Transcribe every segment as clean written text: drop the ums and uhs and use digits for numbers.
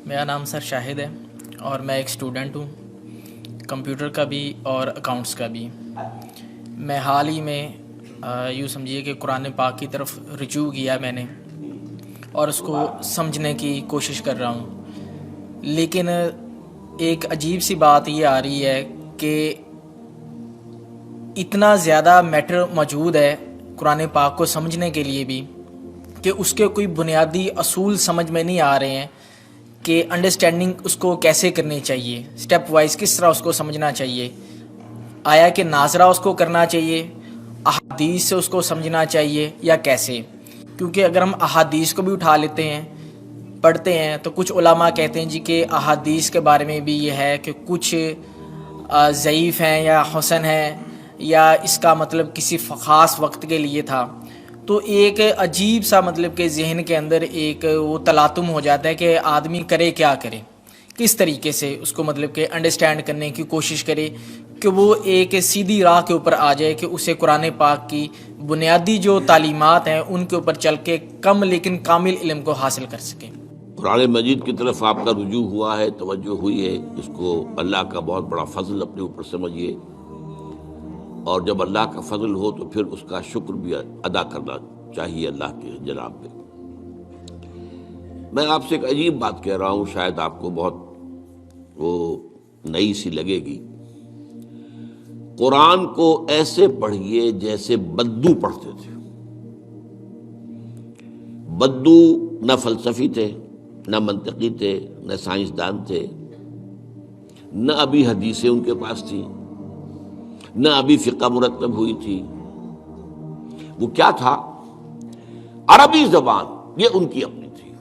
میرا نام سر شاہد ہے اور میں ایک اسٹوڈنٹ ہوں، کمپیوٹر کا بھی اور اکاؤنٹس کا بھی۔ میں حال ہی میں یوں سمجھیے کہ قرآن پاک کی طرف رجوع کیا میں نے اور اس کو سمجھنے کی کوشش کر رہا ہوں، لیکن ایک عجیب سی بات یہ آ رہی ہے کہ اتنا زیادہ میٹر موجود ہے قرآن پاک کو سمجھنے کے لیے بھی کہ اس کے کوئی بنیادی اصول سمجھ میں نہیں آ رہے ہیں کہ انڈرسٹینڈنگ اس کو کیسے کرنی چاہیے، سٹیپ وائز کس طرح اس کو سمجھنا چاہیے، آیا کہ ناظرہ اس کو کرنا چاہیے، احادیث سے اس کو سمجھنا چاہیے یا کیسے؟ کیونکہ اگر ہم احادیث کو بھی اٹھا لیتے ہیں پڑھتے ہیں تو کچھ علماء کہتے ہیں جی کہ احادیث کے بارے میں بھی یہ ہے کہ کچھ ضعیف ہیں یا حسن ہیں یا اس کا مطلب کسی خاص وقت کے لیے تھا۔ تو ایک عجیب سا مطلب کہ ذہن کے اندر ایک وہ تلاطم ہو جاتا ہے کہ آدمی کرے کیا کرے، کس طریقے سے اس کو مطلب کہ انڈرسٹینڈ کرنے کی کوشش کرے کہ وہ ایک سیدھی راہ کے اوپر آ جائے کہ اسے قرآن پاک کی بنیادی جو تعلیمات ہیں ان کے اوپر چل کے کم لیکن کامل علم کو حاصل کر سکے۔ قرآن مجید کی طرف آپ کا رجوع ہوا ہے، توجہ ہوئی ہے، اس کو اللہ کا بہت بڑا فضل اپنے اوپر سمجھیے، اور جب اللہ کا فضل ہو تو پھر اس کا شکر بھی ادا کرنا چاہیے اللہ کے جناب میں۔ میں آپ سے ایک عجیب بات کہہ رہا ہوں، شاید آپ کو بہت وہ نئی سی لگے گی۔ قرآن کو ایسے پڑھیے جیسے بدو پڑھتے تھے۔ بدو نہ فلسفی تھے، نہ منطقی تھے، نہ سائنسدان تھے، نہ ابھی حدیثیں ان کے پاس تھی، نہ ابھی فقہ مرتب ہوئی تھی۔ وہ کیا تھا؟ عربی زبان، یہ ان کی اپنی تھی۔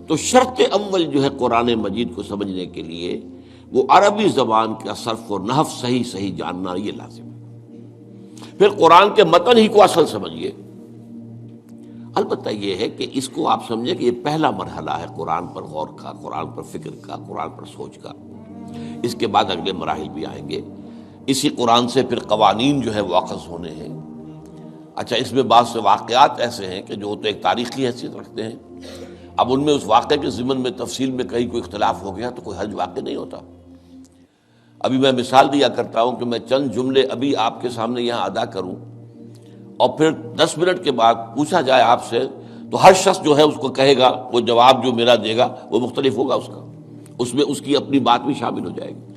تو شرط اول جو ہے قرآن مجید کو سمجھنے کے لیے وہ عربی زبان کا صرف و نحو صحیح جاننا یہ لازم ہے۔ پھر قرآن کے متن ہی کو اصل سمجھیے۔ البتہ یہ ہے کہ اس کو آپ سمجھیں کہ یہ پہلا مرحلہ ہے قرآن پر غور کا، قرآن پر فکر کا، قرآن پر سوچ کا۔ اس کے بعد اگلے مراحل بھی آئیں گے۔ اسی قرآن سے پھر قوانین جو ہے واخذ ہونے ہیں۔ اچھا، اس میں بعض سے واقعات ایسے ہیں کہ جو تو ایک تاریخی حیثیت رکھتے ہیں، اب ان میں اس واقعے کے ضمن میں تفصیل میں کہیں کوئی اختلاف ہو گیا تو کوئی حرج واقع نہیں ہوتا۔ ابھی میں مثال دیا کرتا ہوں کہ میں چند جملے ابھی آپ کے سامنے یہاں ادا کروں اور پھر 10 منٹ کے بعد پوچھا جائے آپ سے تو ہر شخص جو ہے اس کو کہے گا، وہ جواب جو میرا دے گا وہ مختلف ہوگا، اس میں اس کی اپنی بات بھی شامل ہو جائے گی،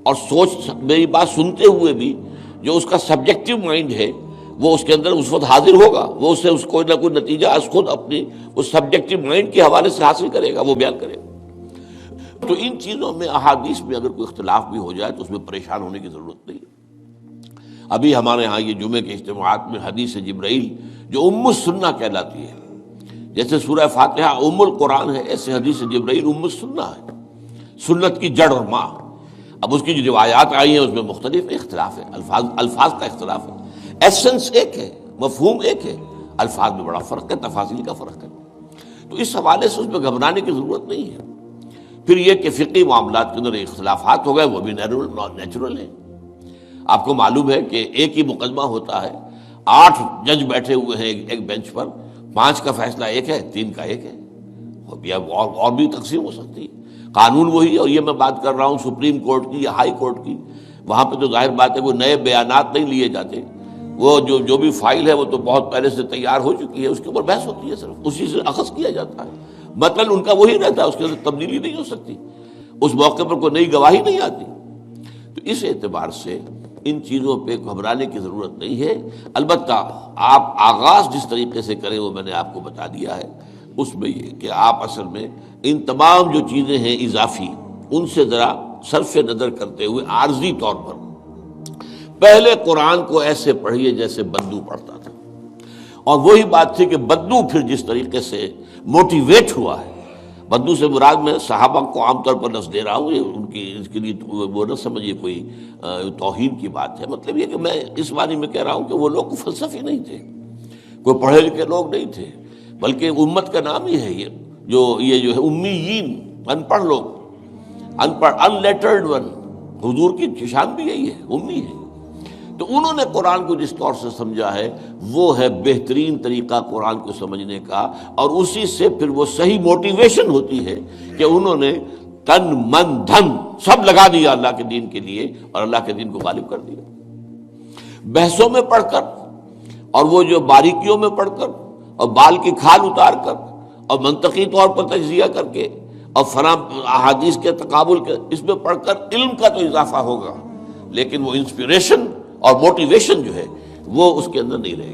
اور سوچ میری بات سنتے ہوئے بھی جو اس کا سبجیکٹو مائنڈ ہے وہ اس کے اندر اس وقت حاضر ہوگا، وہ اس سے اس کوئی نہ کوئی نتیجہ از خود اپنی اس سبجیکٹو مائنڈ کے حوالے سے حاصل کرے گا، وہ بیان کرے گا۔ تو ان چیزوں میں احادیث میں اگر کوئی اختلاف بھی ہو جائے تو اس میں پریشان ہونے کی ضرورت نہیں۔ ابھی ہمارے ہاں یہ جمعے کے اجتماعات میں حدیث جبرائیل جو ام السنہ کہلاتی ہے، جیسے سورہ فاتحہ ام القرآن ہے، ایسے حدیث جبرائیل ام السنہ ہے، سنت کی جڑ اور ماں۔ اب اس کی جو روایات آئی ہیں اس میں مختلف اختلاف ہے، الفاظ کا اختلاف ہے، ایسنس ایک ہے، مفہوم ایک ہے، الفاظ میں بڑا فرق ہے، تفاصیل کا فرق ہے۔ تو اس حوالے سے اس میں گھبرانے کی ضرورت نہیں ہے۔ پھر یہ کہ فقہی معاملات کے اندر اختلافات ہو گئے، وہ بھی نیچرل ہیں۔ آپ کو معلوم ہے کہ ایک ہی مقدمہ ہوتا ہے، 8 جج بیٹھے ہوئے ہیں ایک بینچ پر، 5 کا فیصلہ ایک ہے، 3 کا ایک ہے، اور بھی تقسیم ہو سکتی ہے۔ قانون وہی، اور یہ میں بات کر رہا ہوں سپریم کورٹ کی یا ہائی کورٹ کی، وہاں پہ تو ظاہر بات ہے وہ نئے بیانات نہیں لیے جاتے، وہ جو بھی فائل ہے وہ تو بہت پہلے سے تیار ہو چکی ہے، اس کے اوپر بحث ہوتی ہے، صرف اسی سے اخذ کیا جاتا ہے، مطلب ان کا وہی رہتا ہے، اس کے اندر تبدیلی نہیں ہو سکتی، اس موقع پر کوئی نئی گواہی نہیں آتی۔ تو اس اعتبار سے ان چیزوں پہ گھبرانے کی ضرورت نہیں ہے۔ البتہ آپ آغاز جس طریقے سے کریں وہ میں نے آپ کو بتا دیا ہے، اس میں یہ کہ آپ اصل میں ان تمام جو چیزیں ہیں اضافی، ان سے ذرا صرف نظر کرتے ہوئے عارضی طور پر پہلے قرآن کو ایسے پڑھیے جیسے بدو پڑھتا تھا۔ اور وہی بات تھی کہ بدو پھر جس طریقے سے موٹیویٹ ہوا ہے، بدو سے مراد میں صحابہ کو عام طور پر لفظ دے رہا ہوں، یہ ان کی اس کے لیے وہ نہ سمجھیے کوئی توہین کی بات ہے، مطلب یہ کہ میں اس معنی میں کہہ رہا ہوں کہ وہ لوگ فلسفی نہیں تھے، کوئی پڑھے لکھے لوگ نہیں تھے، بلکہ امت کا نام ہی ہے یہ جو ہے امیین، ان پڑھ لوگ، ان پڑھ، ان لیٹرڈ ون، حضور کی شان بھی یہی ہے، امی ہے۔ تو انہوں نے قرآن کو جس طور سے سمجھا ہے وہ ہے بہترین طریقہ قرآن کو سمجھنے کا، اور اسی سے پھر وہ صحیح موٹیویشن ہوتی ہے کہ انہوں نے تن من دھن سب لگا دیا اللہ کے دین کے لیے اور اللہ کے دین کو غالب کر دیا۔ بحثوں میں پڑھ کر اور وہ جو باریکیوں میں پڑھ کر اور بال کی کھال اتار کر اور منطقی طور پر تجزیہ کر کے اور فلاں احادیث کے تقابل کے اس میں پڑھ کر علم کا تو اضافہ ہوگا، لیکن وہ انسپریشن اور موٹیویشن جو ہے وہ اس کے اندر نہیں رہے گی۔